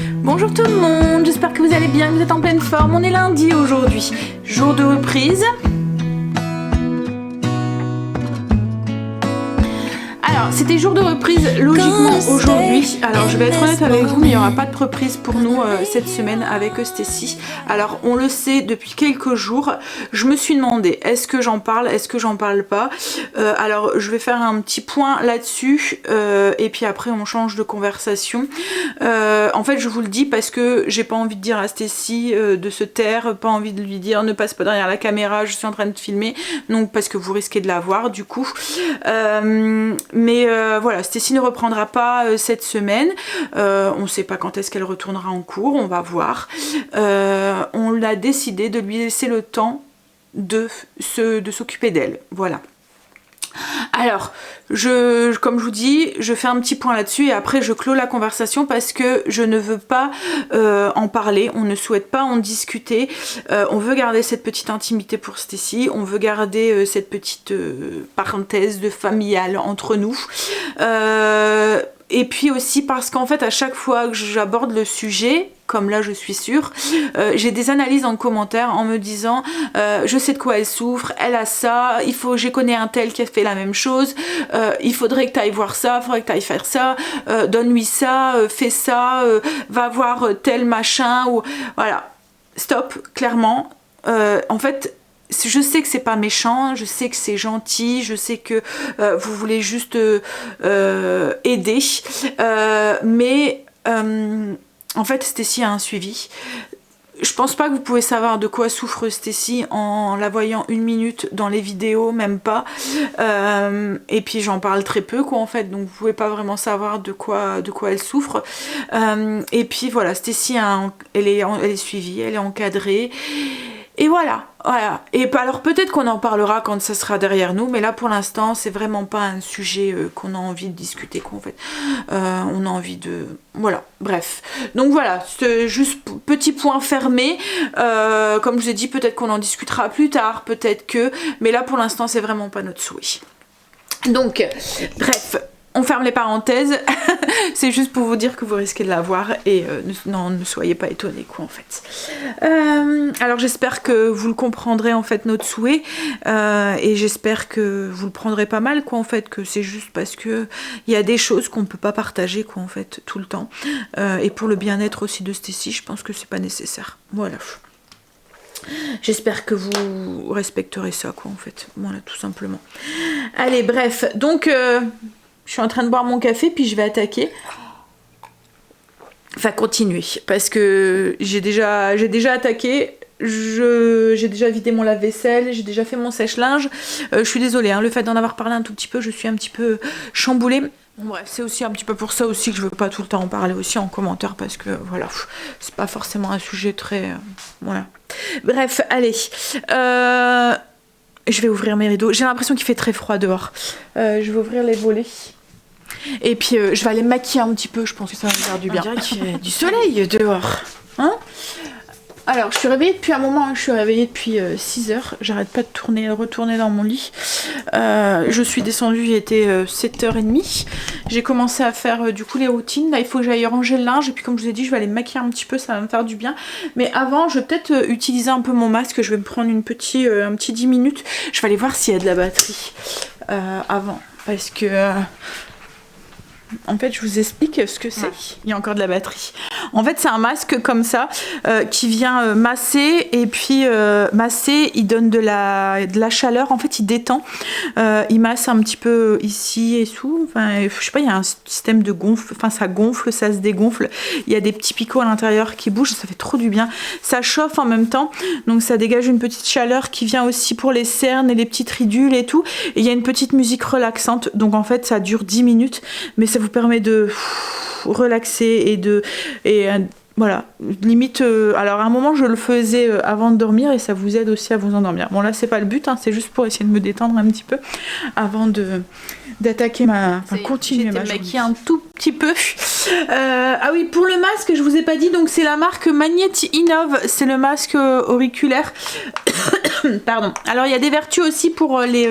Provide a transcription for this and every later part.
Bonjour tout le monde, j'espère que vous allez bien, que vous êtes en pleine forme. On est lundi aujourd'hui, jour de reprise. Alors, c'était jour de reprise logiquement aujourd'hui. Alors, je vais être honnête avec vous, mais il n'y aura pas de reprise pour nous cette semaine avec Stécie. Alors, on le sait depuis quelques jours. Je me suis demandé, est-ce que j'en parle, est-ce que j'en parle pas. Alors, je vais faire un petit point là-dessus et puis après, on change de conversation. En fait, je vous le dis parce que j'ai pas envie de dire à Stécie de se taire, pas envie de lui dire ne passe pas derrière la caméra, je suis en train de filmer. Donc, parce que vous risquez de la voir du coup. Mais voilà, Stécie ne reprendra pas cette semaine. On ne sait pas quand est-ce qu'elle retournera en cours, on va voir. On a décidé de lui laisser le temps de s'occuper d'elle. Voilà. Alors, comme je vous dis, je fais un petit point là-dessus et après je clôt la conversation parce que je ne veux pas en parler, on ne souhaite pas en discuter, on veut garder cette petite intimité pour Stécie, on veut garder cette petite parenthèse de familiale entre nous. Et puis aussi parce qu'en fait à chaque fois que j'aborde le sujet, comme là je suis sûre, j'ai des analyses en commentaire en me disant je sais de quoi elle souffre, elle a ça, j'ai connais un tel qui a fait la même chose, il faudrait que tu ailles voir ça, il faudrait que tu ailles faire ça, donne-lui ça, fais ça, va voir tel machin, ou voilà, stop, clairement. En fait, je sais que c'est pas méchant, je sais que c'est gentil, je sais que vous voulez juste aider, mais en fait Stécie a un suivi. Je pense pas que vous pouvez savoir de quoi souffre Stécie en la voyant une minute dans les vidéos, même pas. Et puis j'en parle très peu quoi en fait, donc vous pouvez pas vraiment savoir de quoi elle souffre. Et puis voilà, Stécie elle est suivie, elle est encadrée. Et voilà. Et alors peut-être qu'on en parlera quand ça sera derrière nous, mais là pour l'instant c'est vraiment pas un sujet qu'on a envie de discuter quoi en fait. On a envie de... Voilà, bref. Donc voilà, c'est juste petit point fermé. Comme je vous ai dit, peut-être qu'on en discutera plus tard, peut-être que... Mais là pour l'instant c'est vraiment pas notre souhait. Donc, bref... On ferme les parenthèses, c'est juste pour vous dire que vous risquez de la voir et ne soyez pas étonnés quoi en fait. Alors j'espère que vous le comprendrez en fait notre souhait et j'espère que vous le prendrez pas mal quoi en fait, que c'est juste parce que il y a des choses qu'on peut pas partager quoi en fait tout le temps et pour le bien-être aussi de Stécie, je pense que c'est pas nécessaire. Voilà. J'espère que vous respecterez ça quoi en fait, voilà tout simplement. Allez bref, donc je suis en train de boire mon café puis je vais attaquer. Enfin continuer parce que j'ai déjà attaqué. J'ai déjà vidé mon lave-vaisselle, j'ai déjà fait mon sèche-linge. Je suis désolée, hein, le fait d'en avoir parlé un tout petit peu, je suis un petit peu chamboulée. Bref, c'est aussi un petit peu pour ça aussi que je veux pas tout le temps en parler aussi en commentaire parce que voilà, c'est pas forcément un sujet très... voilà. Bref, allez. Je vais ouvrir mes rideaux. J'ai l'impression qu'il fait très froid dehors. Je vais ouvrir les volets. Et puis je vais aller me maquiller un petit peu. Je pense que ça va me faire du bien. On dirait qu'il y a du soleil dehors. Hein? Alors, je suis réveillée depuis un moment. Je suis réveillée depuis 6 heures. J'arrête pas de retourner dans mon lit. Je suis descendue, il était 7h30. J'ai commencé à faire du coup les routines. Là, il faut que j'aille ranger le linge. Et puis, comme je vous ai dit, je vais aller me maquiller un petit peu. Ça va me faire du bien. Mais avant, je vais peut-être utiliser un peu mon masque. Je vais me prendre un petit 10 minutes. Je vais aller voir s'il y a de la batterie avant. Parce que... en fait, je vous explique ce que c'est. Ouais. Il y a encore de la batterie. En fait, c'est un masque comme ça qui vient masser et puis masser, il donne de la chaleur. En fait, il détend. Il masse un petit peu ici et sous. Enfin, je sais pas, il y a un système de gonfle. Enfin, ça gonfle, ça se dégonfle. Il y a des petits picots à l'intérieur qui bougent. Ça fait trop du bien. Ça chauffe en même temps. Donc, ça dégage une petite chaleur qui vient aussi pour les cernes et les petites ridules et tout. Et il y a une petite musique relaxante. Donc, en fait, ça dure 10 minutes. Mais ça vous permet de relaxer et voilà, limite alors à un moment je le faisais avant de dormir et ça vous aide aussi à vous endormir. Bon là c'est pas le but, hein, c'est juste pour essayer de me détendre un petit peu avant d'attaquer continuer ma journée un tout petit peu. Ah oui, pour le masque je vous ai pas dit, donc c'est la marque Magnet Innov, c'est le masque auriculaire. Pardon. Alors il y a des vertus aussi pour les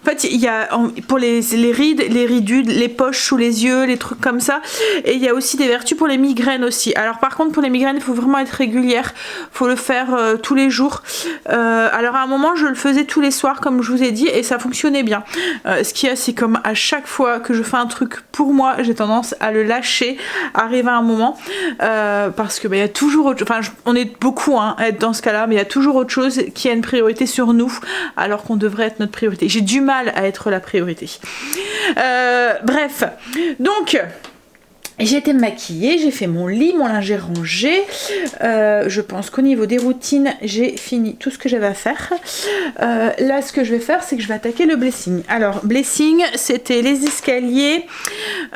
En fait, il y a pour les rides, les ridules, les poches sous les yeux, les trucs comme ça. Et il y a aussi des vertus pour les migraines aussi. Alors par contre, pour les migraines, il faut vraiment être régulière. Il faut le faire tous les jours. Alors à un moment, je le faisais tous les soirs, comme je vous ai dit, et ça fonctionnait bien. Ce qu'il y a, c'est comme à chaque fois que je fais un truc pour moi, j'ai tendance à le lâcher, arrive à un moment. Parce que il y a toujours autre chose. Enfin, on est beaucoup à être dans ce cas-là, mais il y a toujours autre chose qui a une priorité sur nous, alors qu'on devrait être notre priorité. J'ai du mal à être la priorité. Bref, donc j'ai été maquillée, j'ai fait mon lit, mon linge est rangé. Je pense qu'au niveau des routines, j'ai fini tout ce que j'avais à faire. Là, ce que je vais faire, c'est que je vais attaquer le blessing. Alors, blessing, c'était les escaliers,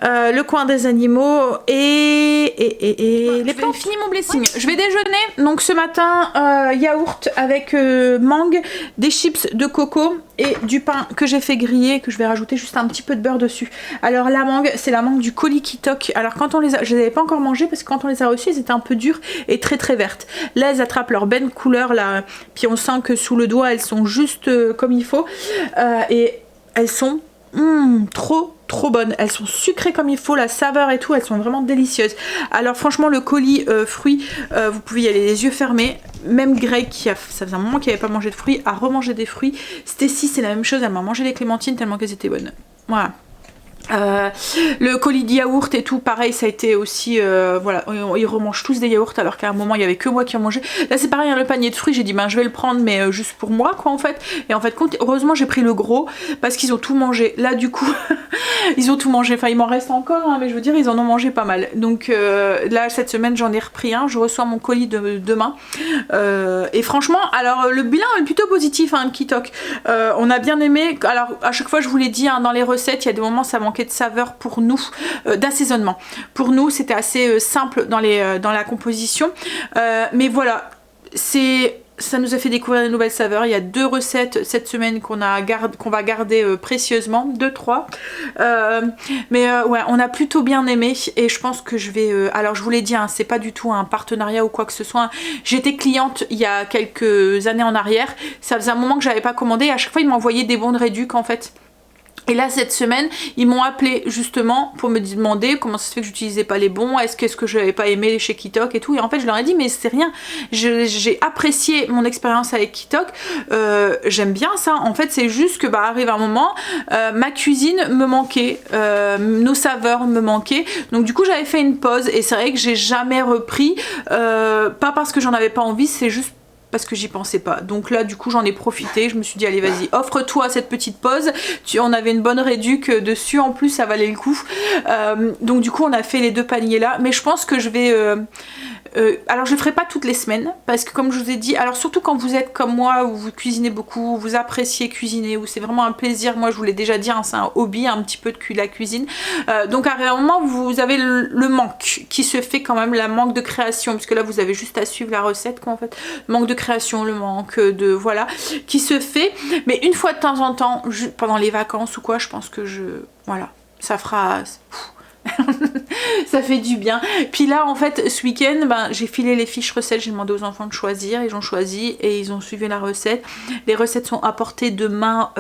le coin des animaux et les plantes. J'ai fini mon blessing. Ouais. Je vais déjeuner. Donc ce matin, yaourt avec mangue, des chips de coco et du pain que j'ai fait griller, que je vais rajouter juste un petit peu de beurre dessus. Alors la mangue, c'est la mangue du colis Kitok. Alors quand on les a, je les avais pas encore mangées parce que quand on les a reçues, elles étaient un peu dures et très très vertes. Là, elles attrapent leur belle couleur là, puis on sent que sous le doigt, elles sont juste comme il faut et elles sont trop bonnes, elles sont sucrées comme il faut, la saveur et tout, elles sont vraiment délicieuses. Alors franchement le colis fruits, vous pouvez y aller les yeux fermés. Même Greg, ça faisait un moment qu'il n'avait pas mangé de fruits, a remangé des fruits. Stacy c'est la même chose, elle m'a mangé les clémentines tellement qu'elles étaient bonnes. Voilà. Le colis de yaourt et tout pareil, ça a été aussi voilà, ils remangent tous des yaourts alors qu'à un moment il y avait que moi qui en mangeais. Là c'est pareil, hein, le panier de fruits, j'ai dit ben je vais le prendre mais juste pour moi quoi en fait. Et en fait heureusement j'ai pris le gros parce qu'ils ont tout mangé. Là du coup ils ont tout mangé, enfin il m'en reste encore hein, mais je veux dire ils en ont mangé pas mal. Donc là cette semaine j'en ai repris un, je reçois mon colis demain et franchement alors le bilan est plutôt positif hein, de Kitok. On a bien aimé, alors à chaque fois je vous l'ai dit hein, dans les recettes il y a des moments ça manque de saveur pour nous, d'assaisonnement. Pour nous, c'était assez simple dans la composition. Mais voilà, ça nous a fait découvrir des nouvelles saveurs. Il y a 2 recettes cette semaine qu'on va garder précieusement, 2-3. Mais ouais, on a plutôt bien aimé et je pense que je vais... alors je vous l'ai dit, hein, c'est pas du tout un partenariat ou quoi que ce soit. J'étais cliente il y a quelques années en arrière. Ça faisait un moment que j'avais pas commandé. À chaque fois, ils m'envoyaient des bons de réduc en fait. Et là cette semaine ils m'ont appelé justement pour me demander comment ça se fait que j'utilisais pas les bons, est-ce que je n'avais pas aimé chez Kitok et tout, et en fait je leur ai dit mais c'est rien, j'ai apprécié mon expérience avec Kitok, j'aime bien ça, en fait c'est juste que bah arrive un moment ma cuisine me manquait, nos saveurs me manquaient, donc du coup j'avais fait une pause et c'est vrai que j'ai jamais repris, pas parce que j'en avais pas envie, c'est juste parce que j'y pensais pas. Donc là du coup j'en ai profité, je me suis dit allez vas-y offre-toi cette petite pause, on avait une bonne réduc dessus en plus, ça valait le coup. Donc du coup on a fait les 2 paniers là, mais je pense que je vais alors je le ferai pas toutes les semaines parce que comme je vous ai dit, alors surtout quand vous êtes comme moi où vous cuisinez beaucoup, vous appréciez cuisiner, où c'est vraiment un plaisir, moi je vous l'ai déjà dit hein, c'est un hobby un petit peu de la cuisine, donc à un moment vous avez le manque qui se fait quand même, la manque de création, puisque là vous avez juste à suivre la recette quoi en fait, manque de création, le manque de voilà qui se fait, mais une fois de temps en temps pendant les vacances ou quoi, je pense que voilà ça fera ça fait du bien. Puis là en fait ce week-end ben, j'ai filé les fiches recettes, j'ai demandé aux enfants de choisir, ils ont choisi et ils ont suivi la recette. Les recettes sont apportées demain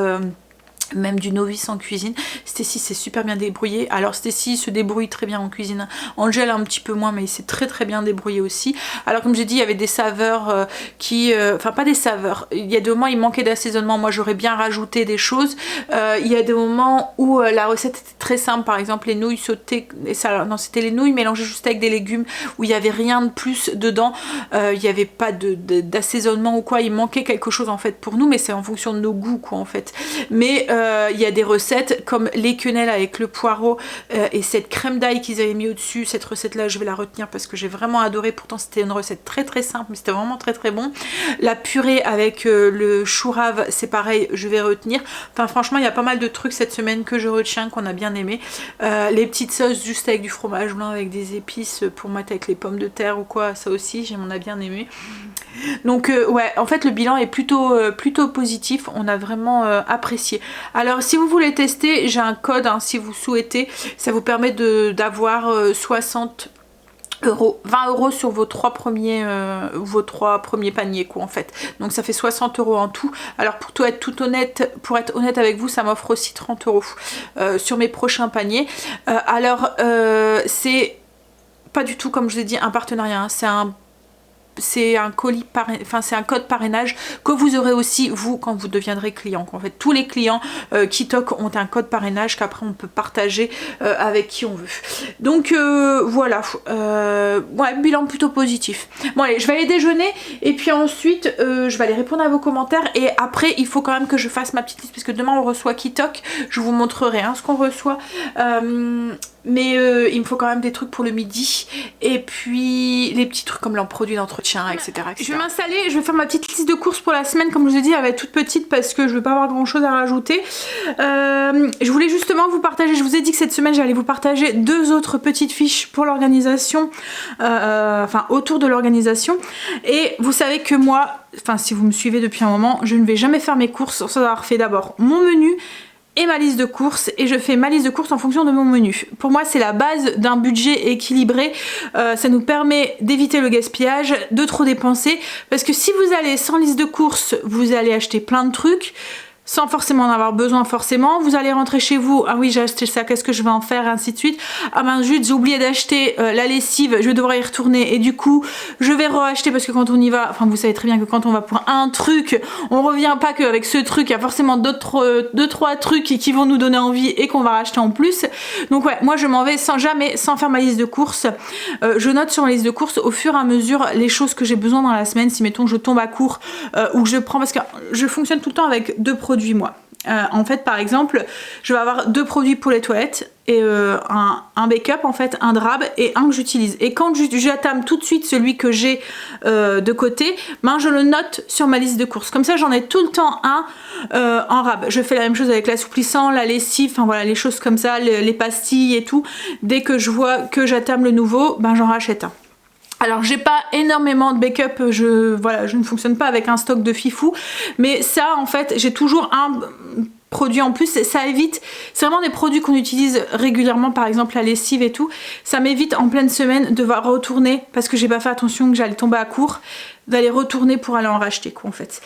même du novice en cuisine. Stacy s'est super bien débrouillée. Alors Stacy se débrouille très bien en cuisine. Angèle un petit peu moins, mais il s'est très bien débrouillé aussi. Alors comme j'ai dit, il y avait des saveurs enfin pas des saveurs. Il y a des moments il manquait d'assaisonnement. Moi j'aurais bien rajouté des choses. Il y a des moments où la recette était très simple. Par exemple les nouilles sautées. Non c'était les nouilles mélangées juste avec des légumes où il n'y avait rien de plus dedans. Il n'y avait pas d'assaisonnement ou quoi. Il manquait quelque chose en fait pour nous, mais c'est en fonction de nos goûts quoi en fait. Mais il y a des recettes comme les quenelles avec le poireau et cette crème d'ail qu'ils avaient mis au dessus. Cette recette là je vais la retenir parce que j'ai vraiment adoré, pourtant c'était une recette très simple mais c'était vraiment très bon. La purée avec le chou rave c'est pareil, je vais retenir. Enfin franchement il y a pas mal de trucs cette semaine que je retiens, qu'on a bien aimé. Les petites sauces juste avec du fromage blanc avec des épices pour mettre avec les pommes de terre ou quoi, ça aussi on a bien aimé. Donc ouais en fait le bilan est plutôt positif, on a vraiment apprécié. Alors si vous voulez tester, j'ai un code hein, si vous souhaitez, ça vous permet d'avoir 60 20 euros sur vos trois premiers paniers quoi en fait. Donc ça fait 60 euros en tout. Alors pour être honnête avec vous, ça m'offre aussi 30 euros sur mes prochains paniers. C'est pas du tout comme je l'ai dit un partenariat, hein. C'est un c'est un code parrainage que vous aurez aussi vous quand vous deviendrez client. En fait, tous les clients Kitok ont un code parrainage qu'après on peut partager avec qui on veut. Donc voilà, ouais, bilan plutôt positif. Bon allez, je vais aller déjeuner et puis ensuite je vais aller répondre à vos commentaires et après il faut quand même que je fasse ma petite liste parce que demain on reçoit Kitok. Je vous montrerai hein, ce qu'on reçoit. Mais il me faut quand même des trucs pour le midi et puis les petits trucs comme leurs produits d'entretien, etc., etc. Je vais m'installer, je vais faire ma petite liste de courses pour la semaine. Comme je vous ai dit, elle va être toute petite parce que je vais pas avoir grand chose à rajouter. Je voulais justement vous partager, je vous ai dit que cette semaine j'allais vous partager 2 autres petites fiches pour l'organisation, enfin autour de l'organisation. Et vous savez que moi, enfin si vous me suivez depuis un moment, je ne vais jamais faire mes courses sans avoir fait d'abord mon menu et ma liste de courses, et je fais ma liste de courses en fonction de mon menu. Pour moi c'est la base d'un budget équilibré, ça nous permet d'éviter le gaspillage, de trop dépenser, parce que si vous allez sans liste de courses, vous allez acheter plein de trucs, sans forcément en avoir besoin forcément, vous allez rentrer chez vous, ah oui j'ai acheté ça, qu'est-ce que je vais en faire, ainsi de suite, ah ben zut j'ai oublié d'acheter la lessive, je vais devoir y retourner et du coup je vais re-acheter parce que quand on y va, enfin vous savez très bien que quand on va pour un truc, on revient pas qu'avec ce truc, il y a forcément d'autres 2-3 trucs qui vont nous donner envie et qu'on va racheter en plus. Donc ouais, moi je m'en vais sans faire ma liste de courses, je note sur ma liste de courses au fur et à mesure les choses que j'ai besoin dans la semaine, si mettons je tombe à court ou que je prends, parce que je fonctionne tout le temps avec 2 produits moi. En fait par exemple je vais avoir 2 produits pour les toilettes et un make-up en fait, un drap et un que j'utilise, et quand j'attame tout de suite celui que j'ai de côté, ben je le note sur ma liste de courses, comme ça j'en ai tout le temps un en rab. Je fais la même chose avec l'assouplissant, la lessive, enfin voilà les choses comme ça, les pastilles et tout. Dès que je vois que j'attame le nouveau, ben j'en rachète un. Alors j'ai pas énormément de make-up, je ne fonctionne pas avec un stock de fifou, mais ça en fait j'ai toujours un produit en plus, ça évite, c'est vraiment des produits qu'on utilise régulièrement, par exemple la lessive et tout, ça m'évite en pleine semaine de devoir retourner parce que j'ai pas fait attention que j'allais tomber à court, d'aller retourner pour aller en racheter quoi en fait.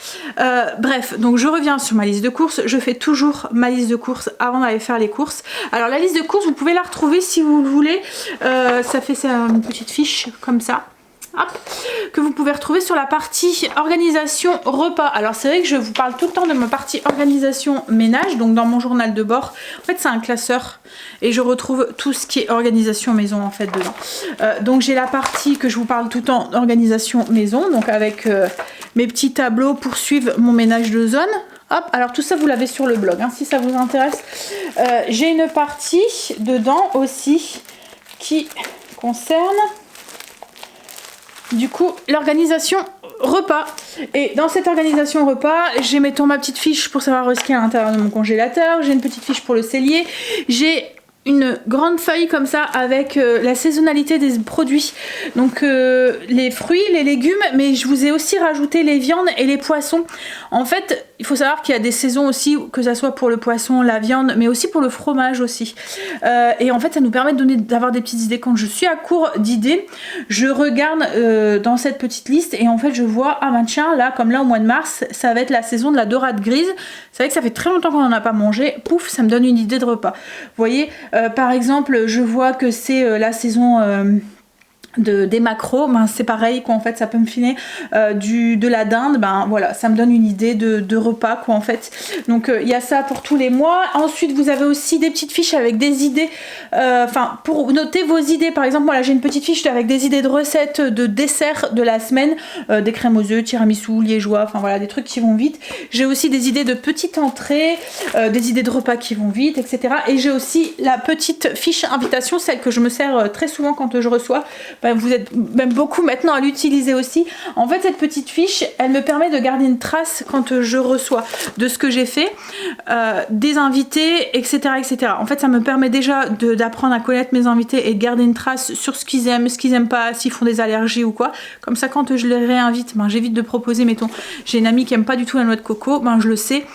Bref, donc je reviens sur ma liste de courses, je fais toujours ma liste de courses avant d'aller faire les courses. Alors la liste de courses vous pouvez la retrouver si vous le voulez, ça fait une petite fiche comme ça. Hop, que vous pouvez retrouver sur la partie organisation repas. Alors c'est vrai que je vous parle tout le temps de ma partie organisation ménage, donc dans mon journal de bord en fait c'est un classeur et je retrouve tout ce qui est organisation maison en fait dedans. Donc j'ai la partie que je vous parle tout le temps organisation maison, donc avec mes petits tableaux pour suivre mon ménage de zone. Hop, alors tout ça vous l'avez sur le blog hein, si ça vous intéresse. J'ai une partie dedans aussi qui concerne du coup l'organisation repas, et dans cette organisation repas j'ai mettons ma petite fiche pour savoir ce qu'il y a à l'intérieur de mon congélateur, j'ai une petite fiche pour le cellier, j'ai une grande feuille comme ça avec la saisonnalité des produits, donc les fruits, les légumes, mais je vous ai aussi rajouté les viandes et les poissons. En fait il faut savoir qu'il y a des saisons aussi, que ça soit pour le poisson, la viande, mais aussi pour le fromage aussi, et en fait ça nous permet d'avoir des petites idées. Quand je suis à court d'idées, je regarde dans cette petite liste et en fait je vois, ah ben tiens là, comme là au mois de mars ça va être la saison de la dorade grise, c'est vrai que ça fait très longtemps qu'on n'en a pas mangé, pouf ça me donne une idée de repas. Vous voyez, par exemple je vois que c'est la saison des maquereaux, ben c'est pareil quoi en fait, ça peut me filer de la dinde, ben voilà ça me donne une idée de repas quoi en fait. Donc il y a ça pour tous les mois. Ensuite vous avez aussi des petites fiches avec des idées, enfin pour noter vos idées. Par exemple moi là j'ai une petite fiche avec des idées de recettes de desserts de la semaine, des crèmes aux œufs, tiramisu, liégeois, enfin voilà des trucs qui vont vite. J'ai aussi des idées de petites entrées, des idées de repas qui vont vite, etc. Et j'ai aussi la petite fiche invitation, celle que je me sers très souvent quand je reçois. Ben, vous êtes même beaucoup maintenant à l'utiliser aussi. En fait cette petite fiche elle me permet de garder une trace quand je reçois de ce que j'ai fait, des invités, etc., etc. En fait ça me permet déjà d'apprendre à connaître mes invités et de garder une trace sur ce qu'ils aiment pas, s'ils font des allergies ou quoi. Comme ça quand je les réinvite, ben, j'évite de proposer, mettons j'ai une amie qui aime pas du tout la noix de coco, ben je le sais,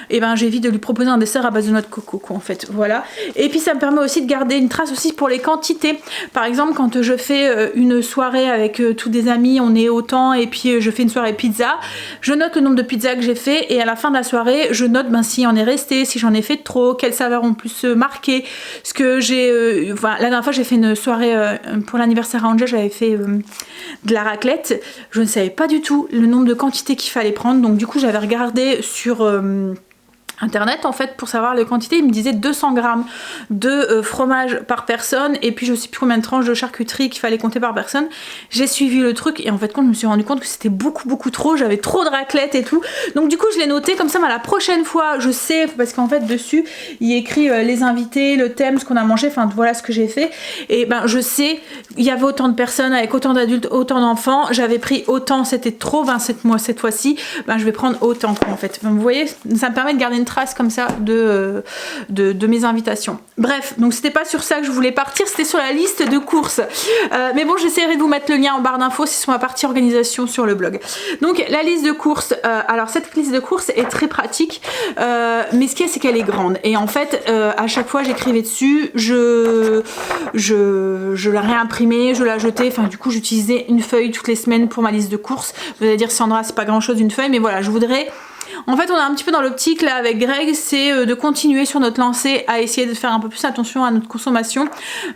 et ben j'évite de lui proposer un dessert à base de noix de coco quoi, en fait, voilà. Et puis ça me permet aussi de garder une trace aussi pour les quantités. Par exemple quand je fais une soirée avec tous des amis, on est autant, et puis je fais une soirée pizza, je note le nombre de pizzas que j'ai fait, et à la fin de la soirée, je note si en est resté, si j'en ai fait trop, quelles saveurs ont plus marqué, ce que j'ai... la dernière fois j'ai fait une soirée pour l'anniversaire à Angel, j'avais fait de la raclette, je ne savais pas du tout le nombre de quantités qu'il fallait prendre, donc du coup j'avais regardé sur... internet en fait pour savoir les quantités. Il me disait 200 grammes de fromage par personne, et puis je sais plus combien de tranches de charcuterie qu'il fallait compter par personne. J'ai suivi le truc et en fait je me suis rendu compte que c'était beaucoup trop, j'avais trop de raclette et tout, donc du coup je l'ai noté comme ça, mais la prochaine fois je sais, parce qu'en fait dessus il écrit les invités, le thème, ce qu'on a mangé, enfin voilà ce que j'ai fait, et ben je sais il y avait autant de personnes avec autant d'adultes, autant d'enfants, j'avais pris autant, c'était trop, cette fois-ci ben je vais prendre autant quoi en fait. Vous voyez, ça me permet de garder une trace comme ça de mes invitations. Bref, donc c'était pas sur ça que je voulais partir, c'était sur la liste de courses. Mais bon, j'essaierai de vous mettre le lien en barre d'infos, c'est sur ma partie organisation sur le blog. Donc la liste de courses, alors cette liste de courses est très pratique, mais ce qu'il y a c'est qu'elle est grande. Et en fait, à chaque fois j'écrivais dessus, je la réimprimais, je la jetais, enfin du coup j'utilisais une feuille toutes les semaines pour ma liste de courses. Vous allez dire Sandra, c'est pas grand chose une feuille, mais voilà, je voudrais... En fait, on est un petit peu dans l'optique là avec Greg, c'est de continuer sur notre lancée à essayer de faire un peu plus attention à notre consommation,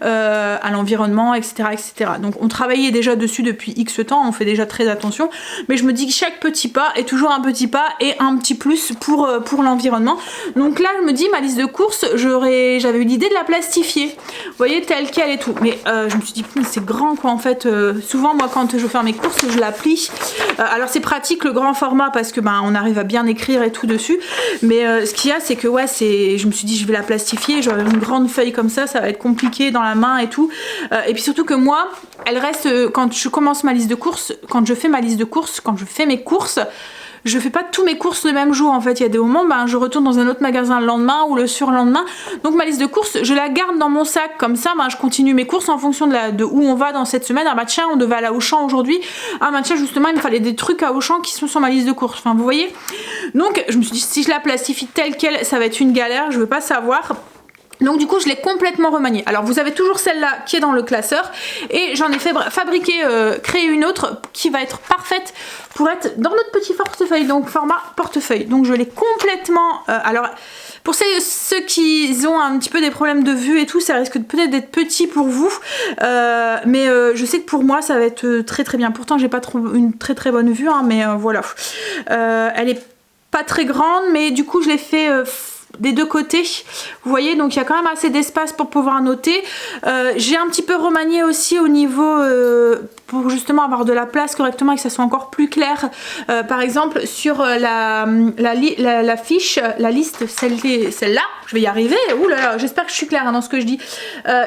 à l'environnement, etc., etc. Donc on travaillait déjà dessus depuis X temps, on fait déjà très attention, mais je me dis que chaque petit pas est toujours un petit pas et un petit plus pour l'environnement. Donc là, je me dis, ma liste de courses, j'avais eu l'idée de la plastifier, vous voyez, telle qu'elle et tout. Mais je me suis dit, c'est grand quoi en fait. Souvent, moi, quand je veux faire mes courses, je la plie. Alors c'est pratique le grand format parce que on arrive à bien écrire et tout dessus, mais ce qu'il y a c'est que ouais, je me suis dit je vais la plastifier, genre une grande feuille comme ça va être compliqué dans la main et tout, et puis surtout que moi elle reste, quand je commence ma liste de courses, quand je fais ma liste de courses, quand je fais mes courses, je fais pas tous mes courses le même jour en fait. Il y a des moments, je retourne dans un autre magasin le lendemain ou le surlendemain. Donc ma liste de courses, je la garde dans mon sac comme ça. Je continue mes courses en fonction de où on va dans cette semaine. Ah bah tiens, on devait aller à Auchan aujourd'hui. Ah bah tiens, justement, il me fallait des trucs à Auchan qui sont sur ma liste de courses. Enfin, vous voyez. Donc je me suis dit, si je la plastifie telle quelle, ça va être une galère. Je veux pas savoir. Donc du coup je l'ai complètement remaniée. Alors vous avez toujours celle-là qui est dans le classeur, et j'en ai fait créer une autre qui va être parfaite pour être dans notre petit portefeuille, donc format portefeuille. Donc je l'ai complètement... alors pour ceux qui ont un petit peu des problèmes de vue et tout, ça risque peut-être d'être petit pour vous, mais je sais que pour moi ça va être très très bien. Pourtant j'ai pas une très très bonne vue, mais voilà. Elle est pas très grande, mais du coup je l'ai fait... des deux côtés, vous voyez, donc il y a quand même assez d'espace pour pouvoir noter. J'ai un petit peu remanié aussi au niveau pour justement avoir de la place correctement et que ça soit encore plus clair. Par exemple sur la fiche, la liste, celle-là, je vais y arriver. Ouh là là, j'espère que je suis claire dans ce que je dis.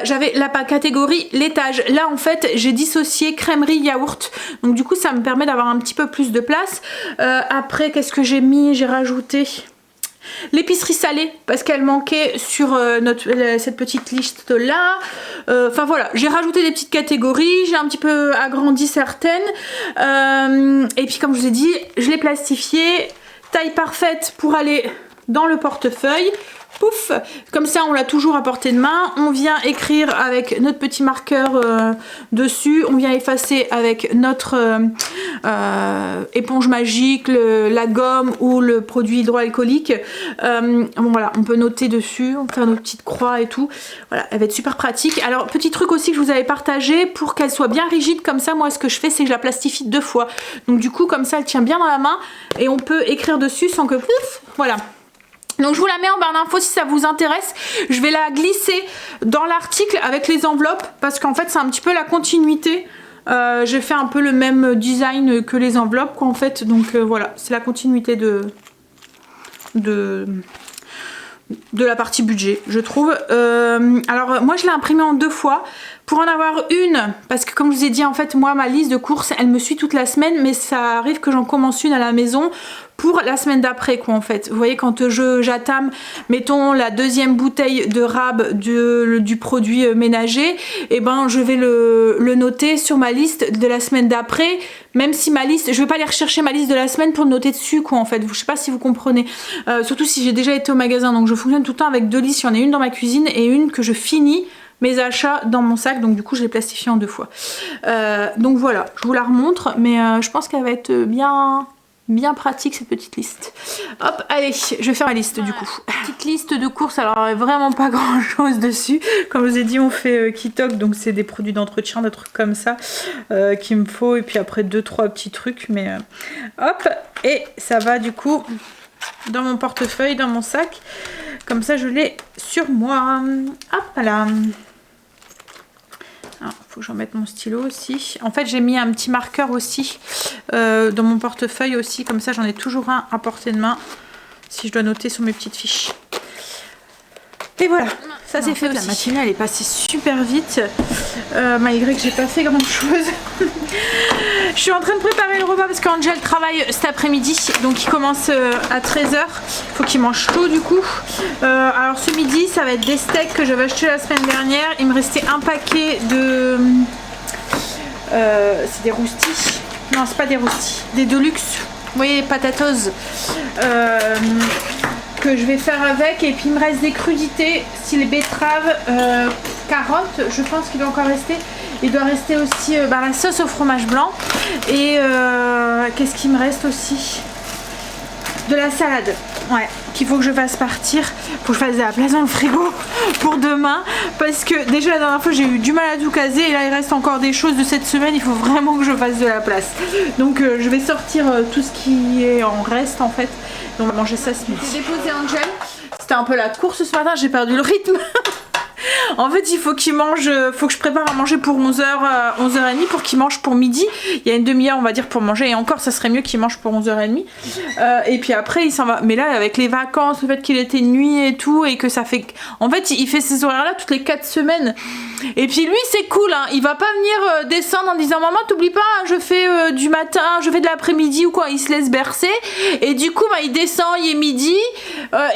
J'avais la catégorie laitage. Là en fait j'ai dissocié crèmerie yaourt, donc du coup ça me permet d'avoir un petit peu plus de place. Après qu'est-ce que j'ai mis? J'ai rajouté l'épicerie salée parce qu'elle manquait sur cette petite liste là. Enfin voilà, j'ai rajouté des petites catégories, j'ai un petit peu agrandi certaines, et puis comme je vous ai dit, je l'ai plastifié, taille parfaite pour aller dans le portefeuille. Pouf, comme ça on l'a toujours à portée de main, on vient écrire avec notre petit marqueur dessus, on vient effacer avec notre éponge magique, la gomme ou le produit hydroalcoolique. Bon voilà, on peut noter dessus, on peut faire nos petites croix et tout. Voilà, elle va être super pratique. Alors petit truc aussi que je vous avais partagé, pour qu'elle soit bien rigide comme ça, moi ce que je fais c'est que je la plastifie 2 fois. Donc du coup comme ça elle tient bien dans la main et on peut écrire dessus sans que pouf, voilà. Donc je vous la mets en barre d'infos si ça vous intéresse. Je vais la glisser dans l'article avec les enveloppes parce qu'en fait c'est un petit peu la continuité. J'ai fait un peu le même design que les enveloppes quoi en fait. Donc voilà, c'est la continuité de la partie budget je trouve. Alors moi je l'ai imprimé en 2 fois pour en avoir une, parce que comme je vous ai dit en fait moi ma liste de courses elle me suit toute la semaine, mais ça arrive que j'en commence une à la maison pour la semaine d'après quoi en fait. Vous voyez, quand j'attame mettons la 2e bouteille de rab du produit ménager, et ben je vais le noter sur ma liste de la semaine d'après, même si ma liste, je vais pas aller rechercher ma liste de la semaine pour le noter dessus quoi en fait. Je sais pas si vous comprenez, surtout si j'ai déjà été au magasin. Donc je fonctionne tout le temps avec 2 listes, il y en a une dans ma cuisine et une que je finis mes achats dans mon sac, donc du coup je l'ai plastifié en 2 fois. Donc voilà, je vous la remontre, mais je pense qu'elle va être bien pratique cette petite liste. Hop, allez, je vais faire ma liste du coup. Petite liste de courses, alors vraiment pas grand chose dessus. Comme je vous ai dit, on fait Kitok, donc c'est des produits d'entretien, des trucs comme ça qu'il me faut. Et puis après 2-3 petits trucs, mais hop, et ça va du coup dans mon portefeuille, dans mon sac. Comme ça je l'ai sur moi. Hop là. Faut que j'en mette mon stylo aussi. En fait j'ai mis un petit marqueur aussi dans mon portefeuille aussi, comme ça j'en ai toujours un à portée de main si je dois noter sur mes petites fiches. Et voilà, ça c'est fait aussi. La matinée elle est passée super vite malgré que j'ai pas fait grand chose. Je suis en train de préparer le repas parce qu'Angel travaille cet après-midi, donc il commence à 13 h. Faut qu'il mange chaud du coup. Alors ce midi ça va être des steaks que j'avais acheté la semaine dernière. Il me restait un paquet de... c'est des roustis. Non c'est pas des roustis, des deluxe. Vous voyez les patatos que je vais faire avec. Et puis il me reste des crudités, style betterave, carottes, je pense qu'il doit encore rester. Il doit rester aussi la sauce au fromage blanc. Et qu'est-ce qu'il me reste aussi? De la salade, ouais, qu'il faut que je fasse partir. Faut que je fasse de la place dans le frigo pour demain. Parce que déjà la dernière fois j'ai eu du mal à tout caser. Et là il reste encore des choses de cette semaine. Il faut vraiment que je fasse de la place. Donc je vais sortir tout ce qui est en reste en fait. Donc on va manger ça ce midi. J'ai déposé Angel. C'était un peu la course ce matin, j'ai perdu le rythme. En fait il faut qu'il mange, faut que je prépare à manger pour 11 h, 11 h 30 pour qu'il mange pour midi. Il y a une demi-heure on va dire pour manger, et encore ça serait mieux qu'il mange pour 11 h 30. Et puis après il s'en va. Mais là avec les vacances, le fait qu'il était nuit et tout, et que ça fait... En fait il fait ces horaires là toutes les 4 semaines. Et puis lui c'est cool hein. Il va pas venir descendre en disant maman t'oublie pas hein, je fais du matin, je fais de l'après-midi ou quoi. Il se laisse bercer. Et du coup il descend, il est midi,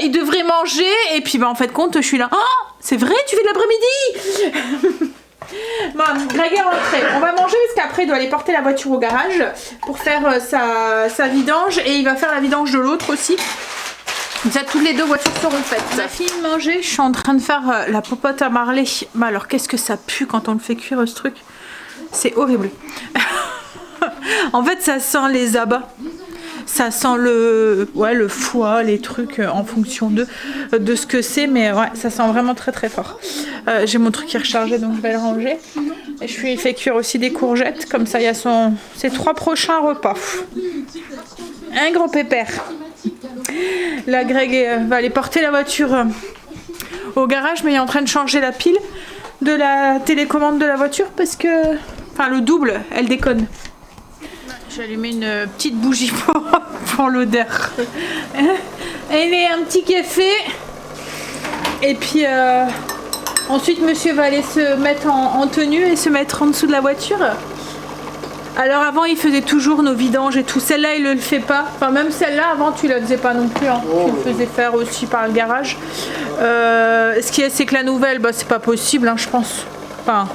il devrait manger. Et puis en fait compte je suis là, oh c'est vrai, tu fais de l'après-midi. Bon, Greg est rentré. On va manger parce qu'après il doit aller porter la voiture au garage pour faire sa vidange. Et il va faire la vidange de l'autre aussi. Comme ça toutes les 2 voitures seront faites. On a fini de manger. Je suis en train de faire la popote à Marley. Bah alors qu'est-ce que ça pue quand on le fait cuire ce truc. C'est horrible. En fait ça sent les abats. Ça sent le foie, les trucs en fonction de ce que c'est, mais ouais, ça sent vraiment très très fort. J'ai mon truc qui est rechargé, donc je vais le ranger. Et je lui ai fait cuire aussi des courgettes, comme ça il y a ses 3 prochains repas. Un gros pépère. Là Greg va aller porter la voiture au garage, mais il est en train de changer la pile de la télécommande de la voiture parce que, enfin le double, elle déconne. J'ai allumé une petite bougie pour l'odeur. Elle est un petit café. Et puis ensuite monsieur va aller se mettre en tenue et se mettre en dessous de la voiture. Alors avant il faisait toujours nos vidanges et tout. Celle-là il ne le fait pas. Enfin même celle-là avant tu la faisais pas non plus. Hein. Tu le faisais faire aussi par le garage. Ce qui est c'est que la nouvelle, c'est pas possible hein, je pense. Enfin...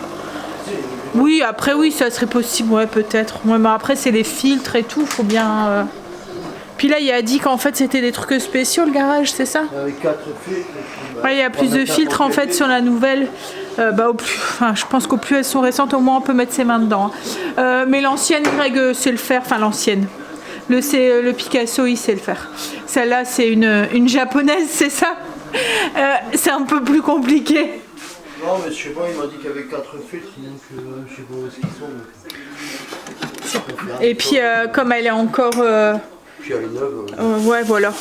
Oui, après oui, ça serait possible, ouais, peut-être. Ouais, mais après, c'est les filtres et tout, faut bien... Puis là, il a dit qu'en fait, c'était des trucs spéciaux, le garage, c'est ça? Avec 4 filtres. Ouais, il y a plus de filtres, en fait, sur la nouvelle. Je pense qu'au plus elles sont récentes, au moins, on peut mettre ses mains dedans. Hein. Mais l'ancienne, Greg sait le faire. Enfin, l'ancienne. Le Picasso, il sait le faire. Celle-là, c'est une japonaise, c'est ça? C'est un peu plus compliqué. Non mais je sais pas, il m'a dit qu'il y avait 4 filtres, donc je sais pas où est-ce qu'ils sont. Donc, et puis comme elle est encore... Puis elle est neuve. Ouais voilà.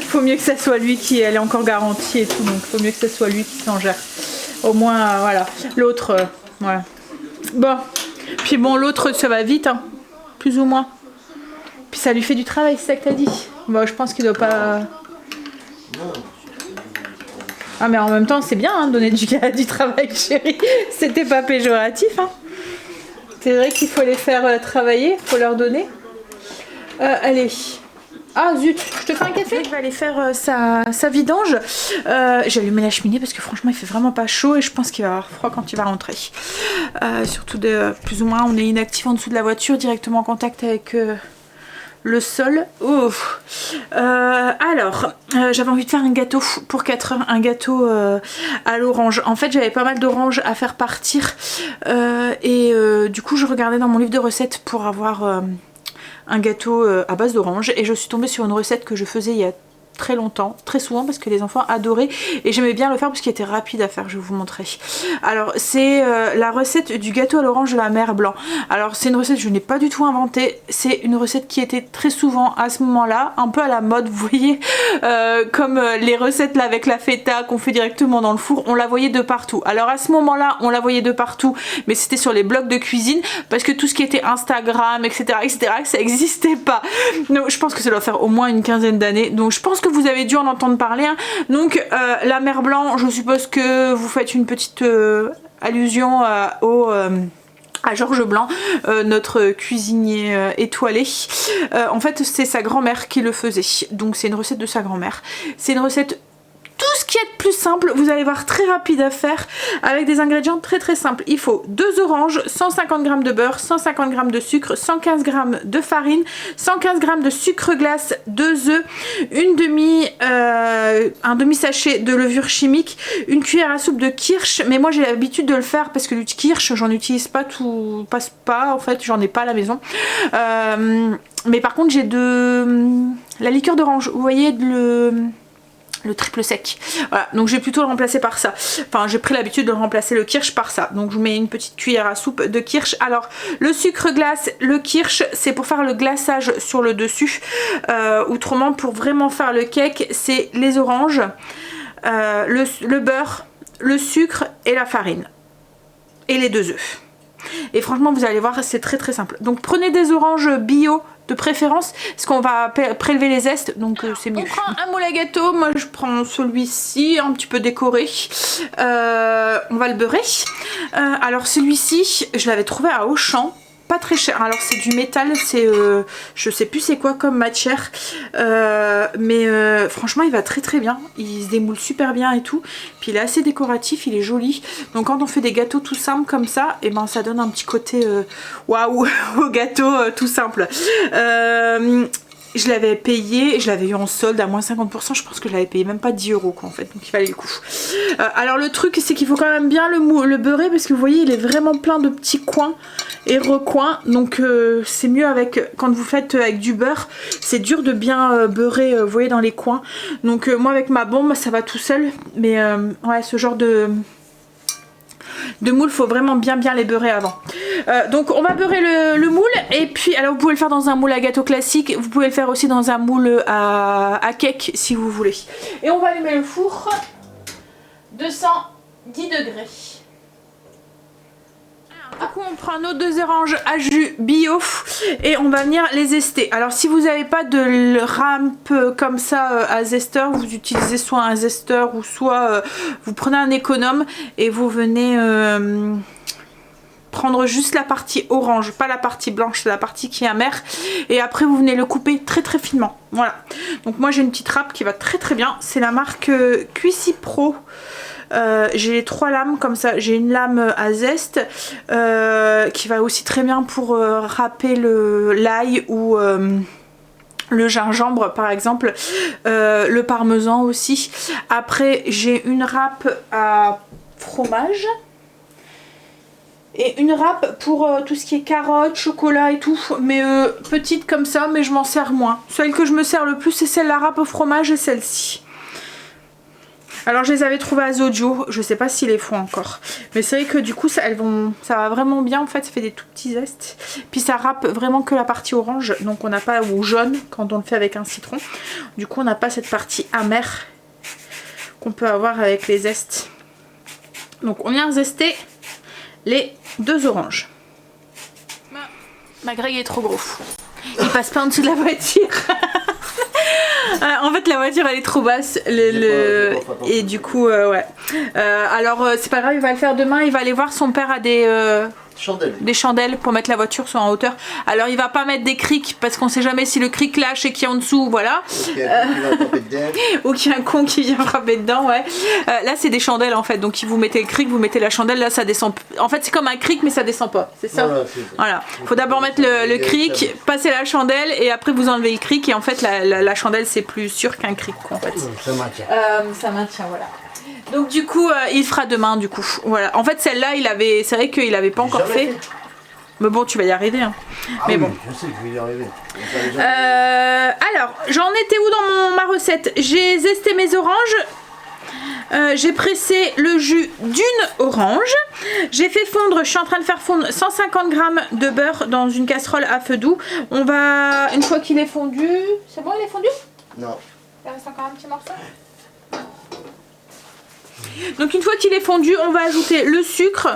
Faut mieux que ça soit lui qui... Elle est encore garantie et tout, donc faut mieux que ça soit lui qui s'en gère. Au moins voilà. L'autre, voilà. Bon. Puis bon l'autre ça va vite, hein. Plus ou moins. Puis ça lui fait du travail, c'est ça que t'as dit. Bon je pense qu'il doit pas... Non. Ah mais en même temps c'est bien hein, de donner du travail chérie, c'était pas péjoratif hein. C'est vrai qu'il faut les faire travailler, faut leur donner. Allez. Ah zut, je te fais un café. Je vais aller faire sa vidange. J'ai allumé la cheminée parce que franchement il fait vraiment pas chaud et je pense qu'il va avoir froid quand il va rentrer. Surtout plus ou moins on est inactif en dessous de la voiture, directement en contact avec le sol. Alors, j'avais envie de faire un gâteau pour 4 heures, un gâteau à l'orange. En fait, j'avais pas mal d'oranges à faire partir du coup, je regardais dans mon livre de recettes pour avoir un gâteau à base d'orange et je suis tombée sur une recette que je faisais il y a très longtemps, très souvent parce que les enfants adoraient et j'aimais bien le faire parce qu'il était rapide à faire, je vais vous montrer. Alors c'est la recette du gâteau à l'orange de la mère Blanc. Alors c'est une recette que je n'ai pas du tout inventée, c'est une recette qui était très souvent à ce moment-là, un peu à la mode, vous voyez, comme les recettes là avec la feta qu'on fait directement dans le four, on la voyait de partout. Alors à ce moment-là, on la voyait de partout, mais c'était sur les blogs de cuisine parce que tout ce qui était Instagram, etc., ça n'existait pas. Donc je pense que ça doit faire au moins une quinzaine d'années, donc je pense que vous avez dû en entendre parler, hein. Donc la mère Blanc, je suppose que vous faites une petite allusion à Georges Blanc, notre cuisinier étoilé. En fait c'est sa grand-mère qui le faisait, donc c'est une recette de sa grand-mère. C'est une recette tout ce qui est de plus simple, vous allez voir, très rapide à faire avec des ingrédients très très simples. Il faut 2 oranges, 150 g de beurre, 150 g de sucre, 115 g de farine, 115 g de sucre glace, 2 œufs, un demi sachet de levure chimique, une cuillère à soupe de kirsch, mais moi j'ai l'habitude de le faire parce que du kirsch j'en utilise pas tout, passe pas en fait, j'en ai pas à la maison. Mais par contre j'ai la liqueur d'orange, vous voyez, le triple sec, voilà, donc j'ai plutôt le remplacer par ça, enfin j'ai pris l'habitude de remplacer le kirsch par ça, donc je mets une petite cuillère à soupe de kirsch. Alors le sucre glace, le kirsch, c'est pour faire le glaçage sur le dessus, autrement pour vraiment faire le cake, c'est les oranges, le beurre, le sucre et la farine et les 2 œufs. Et franchement vous allez voir, c'est très très simple. Donc prenez des oranges bio de préférence parce qu'on va prélever les zestes, donc c'est mieux. On prend un moule à gâteau, moi je prends celui-ci un petit peu décoré, on va le beurrer. Alors celui-ci je l'avais trouvé à Auchan, pas très cher, alors c'est du métal, c'est je sais plus c'est quoi comme matière, mais franchement il va très très bien, il se démoule super bien et tout, puis il est assez décoratif, il est joli, donc quand on fait des gâteaux tout simples comme ça, et ben ça donne un petit côté waouh au gâteau tout simple. Je l'avais payé, je l'avais eu en solde à moins 50%, je pense que je l'avais payé même pas 10 € quoi en fait, donc il fallait le coup. Alors le truc c'est qu'il faut quand même bien le beurrer parce que vous voyez il est vraiment plein de petits coins et recoins, donc c'est mieux avec, quand vous faites avec du beurre, c'est dur de bien beurrer, vous voyez dans les coins. Donc moi avec ma bombe ça va tout seul, mais ouais ce genre de moule, faut vraiment bien les beurrer avant. Donc on va beurrer le moule, et puis alors vous pouvez le faire dans un moule à gâteau classique, vous pouvez le faire aussi dans un moule à cake si vous voulez. Et on va allumer le four, 210 degrés. Du coup on prend nos 2 oranges à jus bio et on va venir les zester. Alors si vous n'avez pas de râpe comme ça à zesteur, vous utilisez soit un zesteur ou soit vous prenez un économe et vous venez prendre juste la partie orange, pas la partie blanche, c'est la partie qui est amère, et après vous venez le couper très très finement. Voilà, donc moi j'ai une petite râpe qui va très très bien, c'est la marque Cuici Pro. J'ai les 3 lames comme ça, j'ai une lame à zeste qui va aussi très bien pour râper l'ail ou le gingembre par exemple, le parmesan aussi. Après j'ai une râpe à fromage et une râpe pour tout ce qui est carottes, chocolat et tout, mais petite comme ça, mais je m'en sers moins. Celle que je me sers le plus c'est celle la râpe au fromage et celle-ci. Alors je les avais trouvées à Zodio, je sais pas s'ils les font encore, mais c'est vrai que du coup ça va vraiment bien en fait, ça fait des tout petits zestes, puis ça râpe vraiment que la partie orange, donc on n'a pas, ou jaune quand on le fait avec un citron, du coup on n'a pas cette partie amère qu'on peut avoir avec les zestes. Donc on vient zester les 2 oranges. Ma grille est trop gros, il passe pas en dessous de la voiture. En fait la voiture elle est trop basse et du coup ouais. Alors c'est pas grave, il va le faire demain, il va aller voir son père à des Chandelles. Des chandelles pour mettre la voiture sur en hauteur. Alors il va pas mettre des crics parce qu'on sait jamais si le cric lâche et qu'il y a en dessous, voilà. Ou qu'il y a un con qui vient frapper dedans, ouais. Là c'est des chandelles en fait, donc vous mettez le cric, vous mettez la chandelle, là ça descend. En fait c'est comme un cric mais ça descend pas, c'est ça. Voilà. Faut d'abord mettre le cric, passer la chandelle et après vous enlevez le cric et en fait la chandelle c'est plus sûr qu'un cric en fait. Ça maintient. Ça maintient, voilà. Donc du coup il fera demain du coup. Voilà. En fait celle-là c'est vrai qu'il avait pas encore fait. Mais bon, tu vas y arriver. Hein. Mais oui, bon. Je sais que je vais y arriver. Alors, j'en étais où dans ma recette? J'ai zesté mes oranges. J'ai pressé le jus d'une orange. J'ai fait fondre, je suis en train de faire fondre 150 g de beurre dans une casserole à feu doux. On va, une fois qu'il est fondu... C'est bon, il est fondu? Non. Il reste encore un petit morceau. Donc une fois qu'il est fondu, on va ajouter le sucre,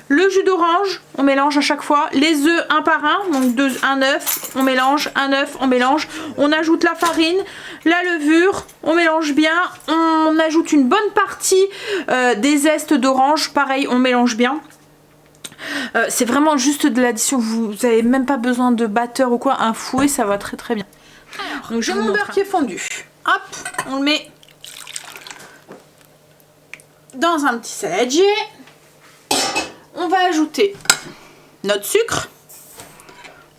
le jus d'orange, on mélange à chaque fois, les œufs un par un, donc un œuf, on mélange, un œuf, on mélange, on ajoute la farine, la levure, on mélange bien, on ajoute une bonne partie des zestes d'orange, pareil, on mélange bien. C'est vraiment juste de l'addition, vous n'avez même pas besoin de batteur ou quoi, un fouet ça va très très bien. Alors, donc j'ai mon beurre qui est fondu, hop, on le met dans un petit saladier. On va ajouter notre sucre.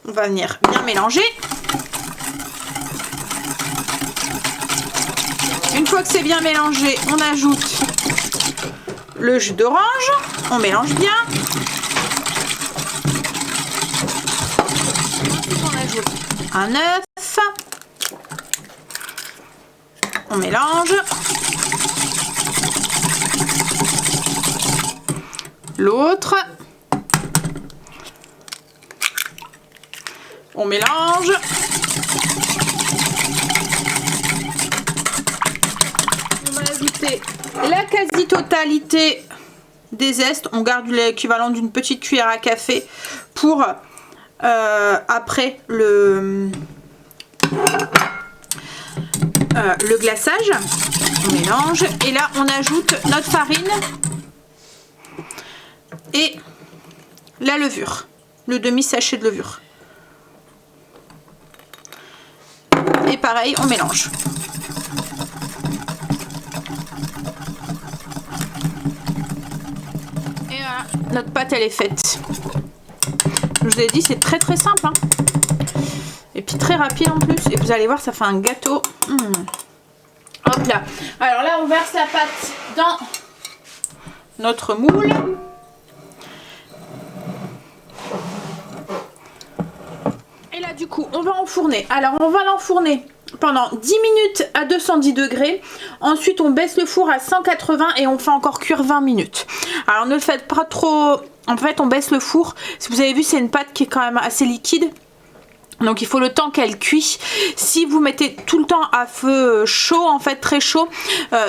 On va venir bien mélanger. Une fois que c'est bien mélangé, on ajoute le jus d'orange. On mélange bien. On ajoute un œuf. On mélange. L'autre, on mélange, on va ajouter la quasi-totalité des zestes, on garde l'équivalent d'une petite cuillère à café pour après le glaçage, on mélange et là on ajoute notre farine et la levure, le demi-sachet de levure. Et pareil, on mélange. Et voilà, notre pâte elle est faite. Je vous ai dit, c'est très très simple. Hein. Et puis très rapide en plus. Et vous allez voir, ça fait un gâteau. Hop là. Alors là, on verse la pâte dans notre moule. Du coup on va enfourner. Alors on va l'enfourner pendant 10 minutes à 210 degrés. Ensuite on baisse le four à 180 et on fait encore cuire 20 minutes. Alors ne le faites pas trop. En fait on baisse le four. Si vous avez vu, c'est une pâte qui est quand même assez liquide. Donc il faut le temps qu'elle cuit. Si vous mettez tout le temps à feu chaud, en fait très chaud,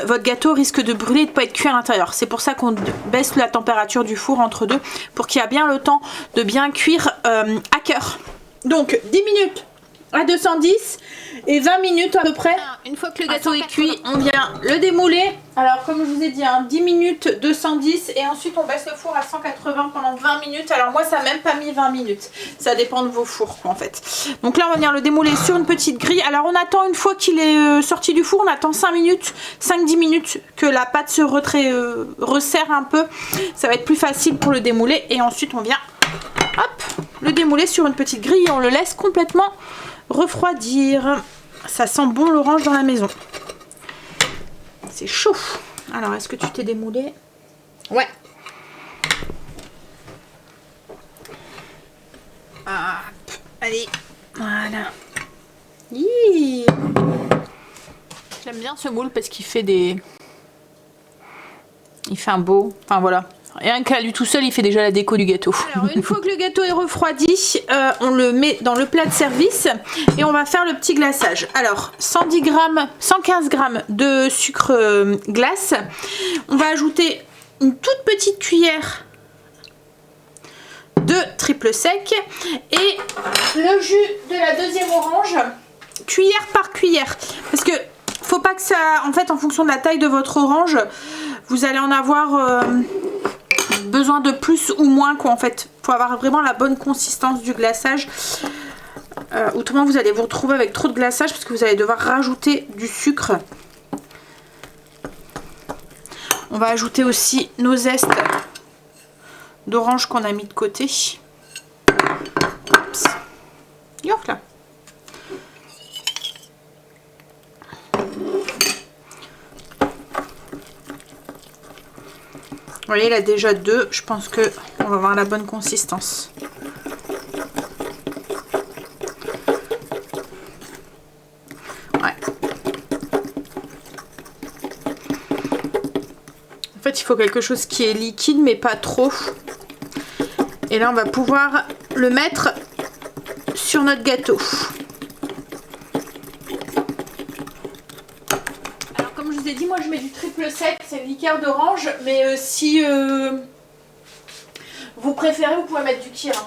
votre gâteau risque de brûler et de ne pas être cuit à l'intérieur. C'est pour ça qu'on baisse la température du four entre deux pour qu'il y ait bien le temps de bien cuire à cœur. Donc 10 minutes à 210 et 20 minutes à peu près. Une fois que le gâteau est cuit, on vient le démouler. Alors comme je vous ai dit, 10 minutes 210 et ensuite on baisse le four à 180 pendant 20 minutes. Alors moi ça n'a même pas mis 20 minutes. Ça dépend de vos fours en fait. Donc là on va venir le démouler sur une petite grille. Alors on attend, une fois qu'il est sorti du four, on attend 5 minutes, 5-10 minutes que la pâte se resserre un peu. Ça va être plus facile pour le démouler et ensuite on vient hop, le démouler sur une petite grille et on le laisse complètement refroidir. Ça sent bon l'orange dans la maison. C'est chaud. Alors, est-ce que tu t'es démoulé? Ouais. Hop, allez. Voilà. J'aime bien ce moule parce qu'il fait des... Il fait un beau... Enfin, voilà. Rien qu'à lui tout seul, il fait déjà la déco du gâteau. Alors, une fois que le gâteau est refroidi, on le met dans le plat de service et on va faire le petit glaçage. Alors, 110 g, 115 g de sucre glace. On va ajouter une toute petite cuillère de triple sec et le jus de la deuxième orange, cuillère par cuillère. Parce que faut pas que ça... En fait, en fonction de la taille de votre orange, vous allez en avoir... besoin de plus ou moins quoi en fait. Il faut avoir vraiment la bonne consistance du glaçage. Autrement vous allez vous retrouver avec trop de glaçage parce que vous allez devoir rajouter du sucre. On va ajouter aussi nos zestes d'orange qu'on a mis de côté. Oups. York là. Vous voyez, il a déjà 2. Je pense que on va avoir la bonne consistance. Ouais. En fait, il faut quelque chose qui est liquide, mais pas trop. Et là, on va pouvoir le mettre sur notre gâteau. Comme je vous ai dit, moi je mets du triple sec, c'est une liqueur d'orange, mais si vous préférez, vous pouvez mettre du Kirin.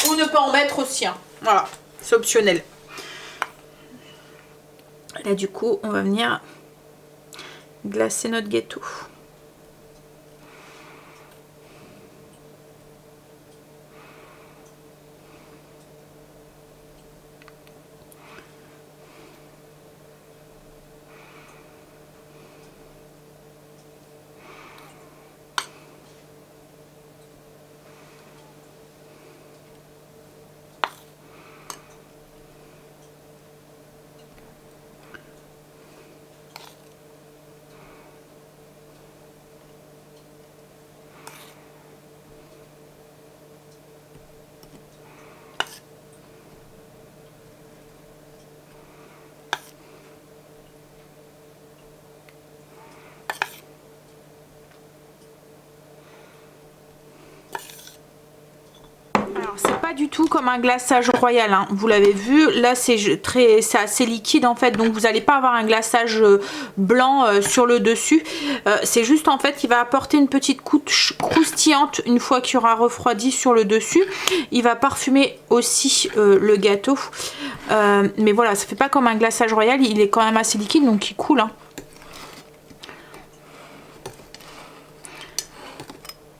Ou ne pas en mettre aussi, hein. Voilà, c'est optionnel. Là du coup, on va venir glacer notre gâteau. C'est pas du tout comme un glaçage royal, hein. Vous l'avez vu, là c'est assez liquide en fait, donc vous n'allez pas avoir un glaçage blanc sur le dessus. C'est juste en fait qu'il va apporter une petite couche croustillante une fois qu'il aura refroidi sur le dessus. Il va parfumer aussi le gâteau, mais voilà, ça fait pas comme un glaçage royal, il est quand même assez liquide donc il coule, hein.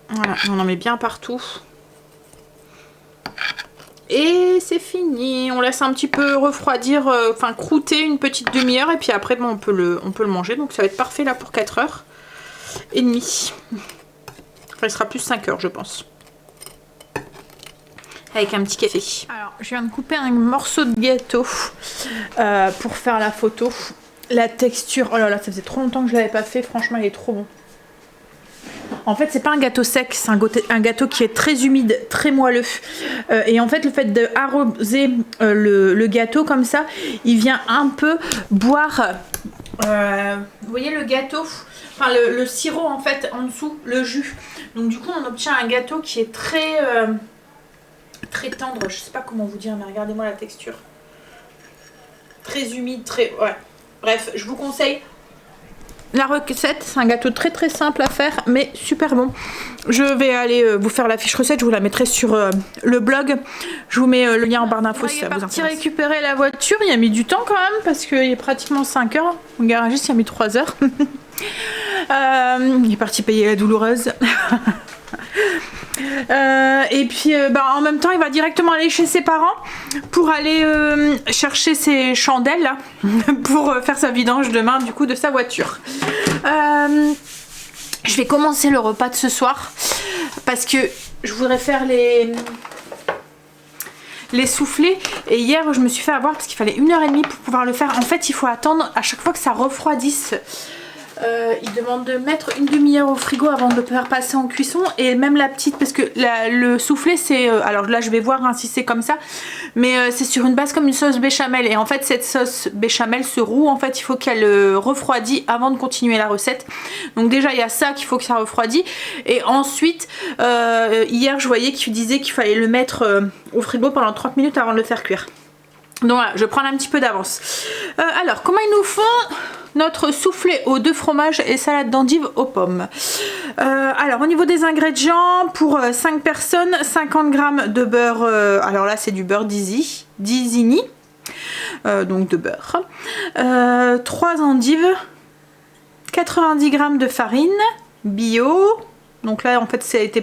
Voilà, on en met bien partout. Et c'est fini, on laisse un petit peu refroidir, enfin croûter une petite demi-heure et puis après bon, on peut le manger. Donc ça va être parfait là pour 4h30. Enfin il sera plus 5h je pense. Avec un petit café. Alors je viens de couper un morceau de gâteau pour faire la photo. La texture, oh là là, ça faisait trop longtemps que je l'avais pas fait, franchement il est trop bon. En fait, c'est pas un gâteau sec, c'est un gâteau qui est très humide, très moelleux. Et en fait, le fait d'arroser le gâteau comme ça, il vient un peu boire. Vous voyez le gâteau, enfin le sirop en fait en dessous, le jus. Donc du coup, on obtient un gâteau qui est très très tendre. Je sais pas comment vous dire, mais regardez-moi la texture. Très humide, très ouais. Bref, je vous conseille. La recette, c'est un gâteau très très simple à faire mais super bon. Je vais aller vous faire la fiche recette, je vous la mettrai sur le blog. Je vous mets le lien en barre d'infos si ça vous intéresse. Il est parti récupérer la voiture, il a mis du temps quand même parce qu'il est pratiquement 5 heures. Mon garagiste il a mis 3 heures. Il est parti payer la douloureuse. Et puis en même temps il va directement aller chez ses parents pour aller chercher ses chandelles là, pour faire sa vidange demain du coup de sa voiture. Je vais commencer le repas de ce soir parce que je voudrais faire les soufflets et hier je me suis fait avoir parce qu'il fallait 1h30 pour pouvoir le faire. En fait il faut attendre à chaque fois que ça refroidisse. Il demande de mettre une demi-heure au frigo avant de le faire passer en cuisson et même la petite parce que le soufflé c'est alors là je vais voir hein, si c'est comme ça mais c'est sur une base comme une sauce béchamel et en fait cette sauce béchamel se roux en fait il faut qu'elle refroidit avant de continuer la recette. Donc déjà il y a ça qu'il faut que ça refroidit et ensuite hier je voyais qu'il disait qu'il fallait le mettre au frigo pendant 30 minutes avant de le faire cuire. Donc voilà, je vais prendre un petit peu d'avance. Alors, comment ils nous font notre soufflé aux 2 fromages et salade d'endives aux pommes? Alors, au niveau des ingrédients, pour 5 personnes, 50 g de beurre, alors là c'est du beurre d'Isigny, donc de beurre, 3 endives, 90 g de farine, bio, Donc là en fait ça a été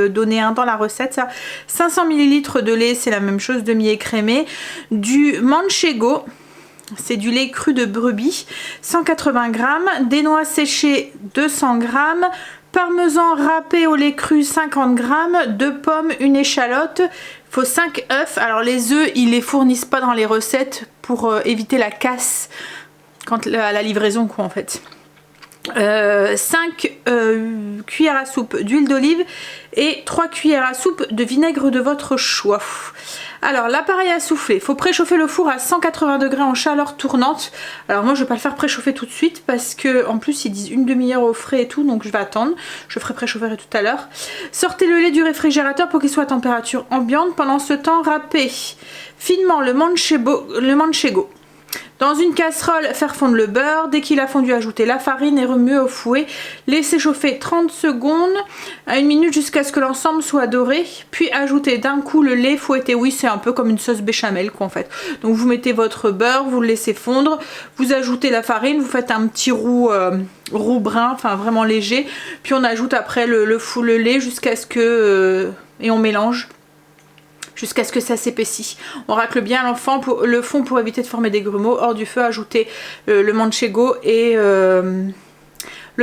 donné dans la recette ça. 500 ml de lait, c'est la même chose, demi-écrémé. Du manchego, c'est du lait cru de brebis, 180 g. Des noix séchées, 200 g. Parmesan râpé au lait cru, 50 g. 2 pommes, une échalote. Il faut 5 œufs. Alors les œufs, ils les fournissent pas dans les recettes pour éviter la casse quand à la livraison quoi en fait. 5 cuillères à soupe d'huile d'olive et 3 cuillères à soupe de vinaigre de votre choix. Alors l'appareil à souffler, il faut préchauffer le four à 180 degrés en chaleur tournante. Alors moi je vais pas le faire préchauffer tout de suite parce que en plus ils disent une demi-heure au frais et tout, donc je vais attendre. Je ferai préchauffer tout à l'heure. Sortez le lait du réfrigérateur pour qu'il soit à température ambiante. Pendant ce temps, râpez finement le manchego. Dans une casserole, faire fondre le beurre. Dès qu'il a fondu, ajoutez la farine et remuer au fouet. Laissez chauffer 30 secondes à 1 minute jusqu'à ce que l'ensemble soit doré. Puis ajoutez d'un coup le lait fouetté. Oui, c'est un peu comme une sauce béchamel quoi en fait. Donc vous mettez votre beurre, vous le laissez fondre. Vous ajoutez la farine, vous faites un petit roux brun, enfin vraiment léger. Puis on ajoute après le lait jusqu'à ce que... et on mélange. Jusqu'à ce que ça s'épaissit. On racle bien le fond pour éviter de former des grumeaux. Hors du feu, ajoutez le manchego et le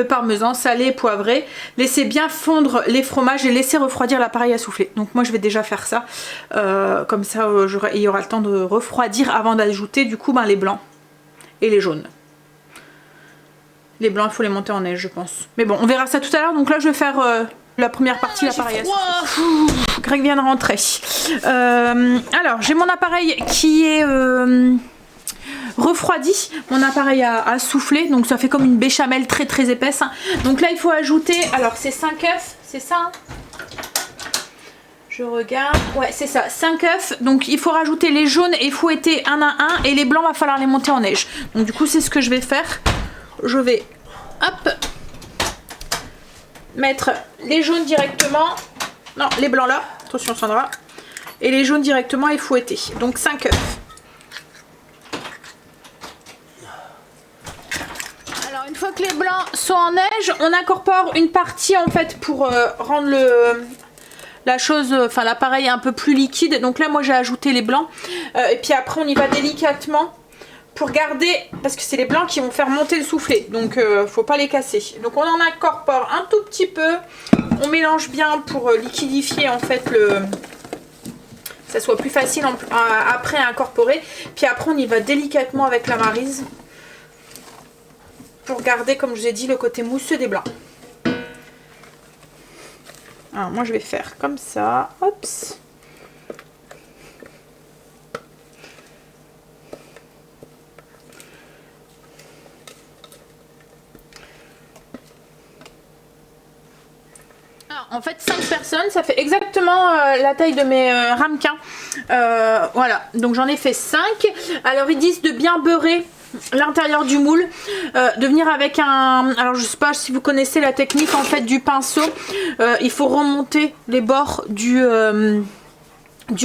parmesan salé et poivré. Laissez bien fondre les fromages et laissez refroidir l'appareil à souffler. Donc moi je vais déjà faire ça. Comme ça il y aura le temps de refroidir avant d'ajouter du coup les blancs et les jaunes. Les blancs il faut les monter en neige je pense. Mais bon on verra ça tout à l'heure. Donc là je vais faire... la première partie, l'appareil à souffler. Greg vient de rentrer. Alors, j'ai mon appareil qui est refroidi. Mon appareil à souffler. Donc, ça fait comme une béchamel très très épaisse. Donc là, il faut ajouter... Alors, c'est 5 œufs. C'est ça je regarde. Ouais, c'est ça. 5 œufs. Donc, il faut rajouter les jaunes et fouetter un à un. Et les blancs, va falloir les monter en neige. Donc, du coup, c'est ce que je vais faire. Je vais... Hop, mettre les jaunes directement, non les blancs là, attention Sandra, et les jaunes directement et fouetter. Donc 5 œufs. Alors une fois que les blancs sont en neige, on incorpore une partie en fait pour rendre l'appareil un peu plus liquide. Donc là moi j'ai ajouté les blancs et puis après on y va délicatement pour garder, parce que c'est les blancs qui vont faire monter le soufflet, donc faut pas les casser. Donc on en incorpore un tout petit peu, on mélange bien pour liquidifier en fait que ça soit plus facile après à incorporer. Puis après on y va délicatement avec la maryse pour garder, comme je vous ai dit, le côté mousseux des blancs. Alors moi je vais faire comme ça, hop. En fait 5 personnes, ça fait exactement la taille de mes ramequins. Voilà, donc j'en ai fait 5. Alors ils disent de bien beurrer l'intérieur du moule, de venir avec un... Alors je sais pas si vous connaissez la technique en fait du pinceau. Il faut remonter les bords du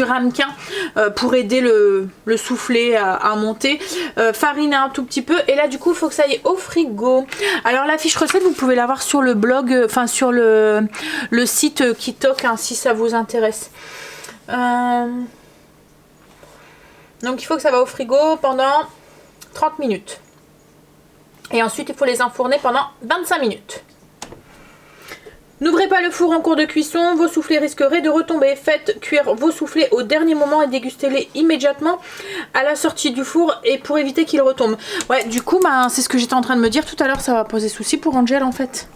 ramequin pour aider le soufflet à monter, fariner un tout petit peu et là du coup il faut que ça aille au frigo. Alors la fiche recette vous pouvez l'avoir sur le blog, enfin sur le site Kitok si ça vous intéresse. Donc il faut que ça va au frigo pendant 30 minutes et ensuite il faut les enfourner pendant 25 minutes. N'ouvrez pas le four en cours de cuisson, vos soufflets risqueraient de retomber. Faites cuire vos soufflets au dernier moment et dégustez-les immédiatement à la sortie du four et pour éviter qu'ils retombent. Ouais, du coup, c'est ce que j'étais en train de me dire tout à l'heure, ça va poser souci pour Angel en fait.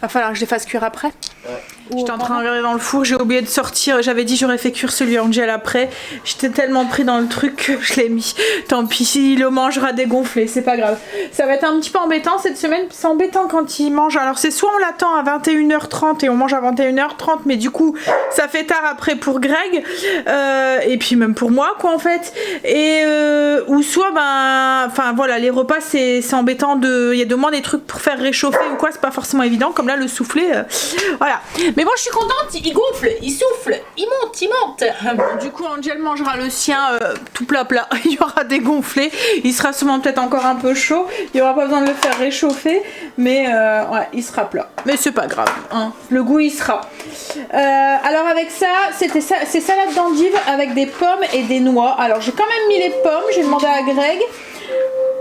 Va falloir que je les fasse cuire après. Ouais. J'étais en train de regarder dans le four, j'ai oublié de sortir. J'avais dit j'aurais fait cuire celui Angel après. J'étais tellement pris dans le truc que je l'ai mis. Tant pis, s'il le mangera dégonflé, c'est pas grave. Ça va être un petit peu embêtant cette semaine. C'est embêtant quand il mange. Alors c'est soit on l'attend à 21h30 et on mange à 21h30, mais du coup ça fait tard après pour Greg. Et puis même pour moi quoi en fait. Et ou soit enfin voilà, les repas c'est embêtant il y a de moins des trucs pour faire réchauffer ou quoi, c'est pas forcément évident. Comme là le soufflé, voilà. Voilà. Mais bon, je suis contente, il gonfle, il souffle, il monte, il monte. Bon, du coup, Angel mangera le sien tout plat. Il y aura dégonflé. Il sera sûrement peut-être encore un peu chaud. Il n'y aura pas besoin de le faire réchauffer. Mais ouais, il sera plat. Mais c'est pas grave. Hein. Le goût, il sera. Alors avec ça, c'est salade d'endive avec des pommes et des noix. Alors j'ai quand même mis les pommes. J'ai demandé à Greg.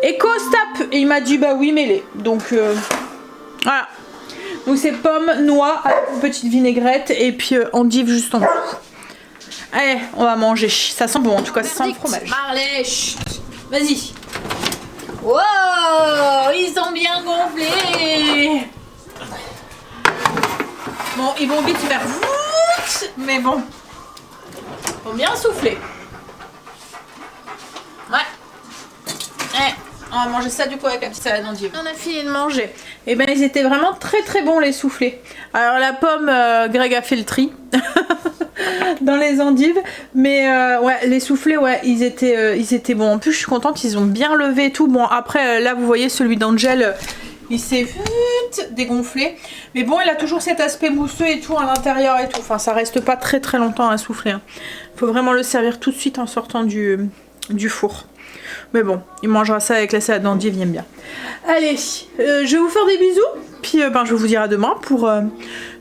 Éco, stop. Et il m'a dit bah oui, mets-les. Donc voilà. Donc c'est pommes, noix avec une petite vinaigrette et puis endive juste en dessous. Allez, on va manger. Ça sent bon en tout cas, ça sent le fromage. Marley, chut. Vas-y. Wow, ils sont bien gonflés. Bon, ils vont vite faire voûte, mais bon. Faut bien souffler. Ouais. On va manger ça du coup avec la petite salade d'endive. On a fini de manger. Et ben ils étaient vraiment très bons les soufflés. Alors la pomme, Greg a fait le tri dans les endives. Mais ouais, les soufflés, ouais, ils étaient bons. En plus je suis contente, ils ont bien levé et tout. Bon après là vous voyez celui d'Angel, il s'est dégonflé. Mais bon il a toujours cet aspect mousseux et tout à l'intérieur et tout. Enfin ça reste pas très longtemps à souffler. Hein. Faut vraiment le servir tout de suite en sortant du four. Mais bon, il mangera ça avec la salade d'endive, il aime bien. Allez, je vais vous faire des bisous. Puis je vais vous dire à demain pour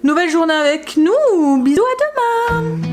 nouvelle journée avec nous. Bisous à demain.